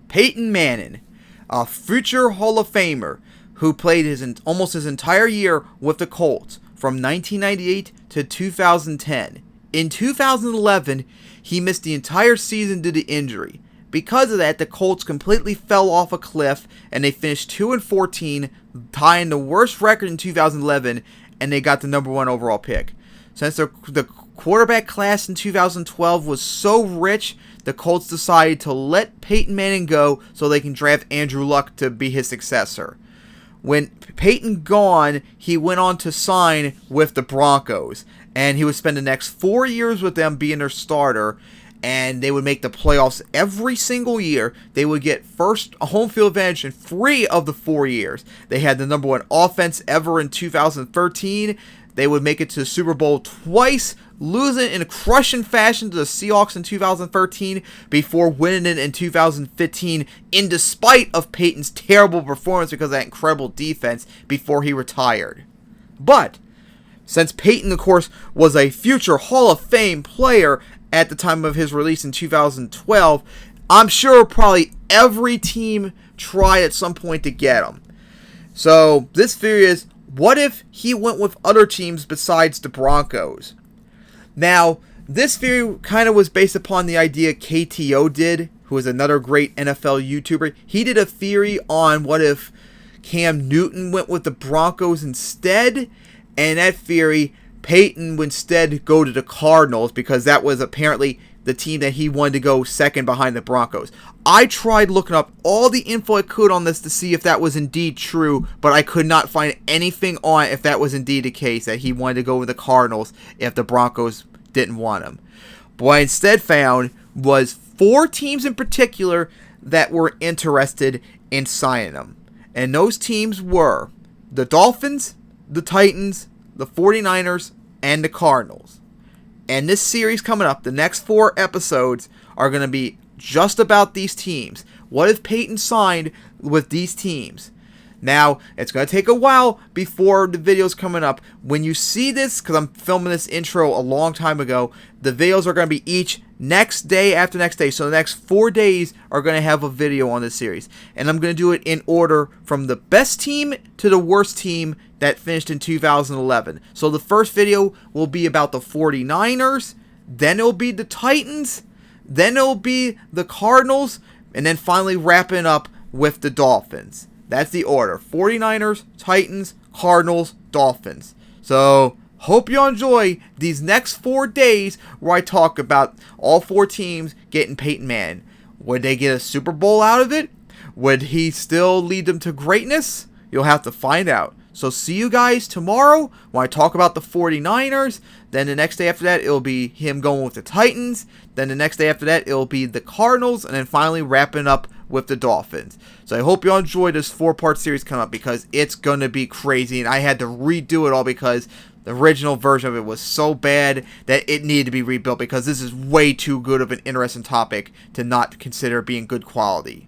Peyton Manning, a future Hall of Famer who played almost his entire year with the Colts from 1998 to 2010. In 2011, he missed the entire season due to injury. Because of that, the Colts completely fell off a cliff, and they finished 2-14, tying the worst record in 2011, and they got the number 1 overall pick. Since the quarterback class in 2012 was so rich, the Colts decided to let Peyton Manning go so they can draft Andrew Luck to be his successor. When Peyton gone, he went on to sign with the Broncos, and he would spend the next 4 years with them being their starter, and they would make the playoffs every single year. They would get first a home field advantage in 3 of the 4 years. They had the number 1 offense ever in 2013. They would make it to the Super Bowl twice, losing in a crushing fashion to the Seahawks in 2013 before winning it in 2015 in despite of Peyton's terrible performance because of that incredible defense before he retired. But since Peyton, of course, was a future Hall of Fame player at the time of his release in 2012, I'm sure probably every team tried at some point to get him. So this theory is, what if he went with other teams besides the Broncos? Now, this theory kind of was based upon the idea KTO did, who is another great NFL YouTuber. He did a theory on what if Cam Newton went with the Broncos instead, and that theory, Peyton would instead go to the Cardinals because that was apparently the team that he wanted to go second behind the Broncos. I tried looking up all the info I could on this to see if that was indeed true, but I could not find anything on if that was indeed the case, that he wanted to go with the Cardinals if the Broncos didn't want him. But what I instead found was 4 teams in particular that were interested in signing him. And those teams were the Dolphins, the Titans, the 49ers, and the Cardinals. And this series coming up, the next 4 episodes, are going to be just about these teams. What if Peyton signed with these teams? Now, it's going to take a while before the video's coming up. When you see this, because I'm filming this intro a long time ago, the videos are going to be each next day after next day. So the next 4 days are going to have a video on this series. And I'm going to do it in order from the best team to the worst team that finished in 2011. So the first video will be about the 49ers, then it'll be the Titans, then it'll be the Cardinals, and then finally wrapping up with the Dolphins. That's the order. 49ers, Titans, Cardinals, Dolphins. So, hope you enjoy these next 4 days where I talk about all 4 teams getting Peyton Manning. Would they get a Super Bowl out of it? Would he still lead them to greatness? You'll have to find out. So see you guys tomorrow when I talk about the 49ers. Then the next day after that, it'll be him going with the Titans. Then the next day after that, it'll be the Cardinals. And then finally wrapping up with the Dolphins. So I hope you all enjoyed this 4-part series coming up because it's going to be crazy. And I had to redo it all because the original version of it was so bad that it needed to be rebuilt because this is way too good of an interesting topic to not consider being good quality.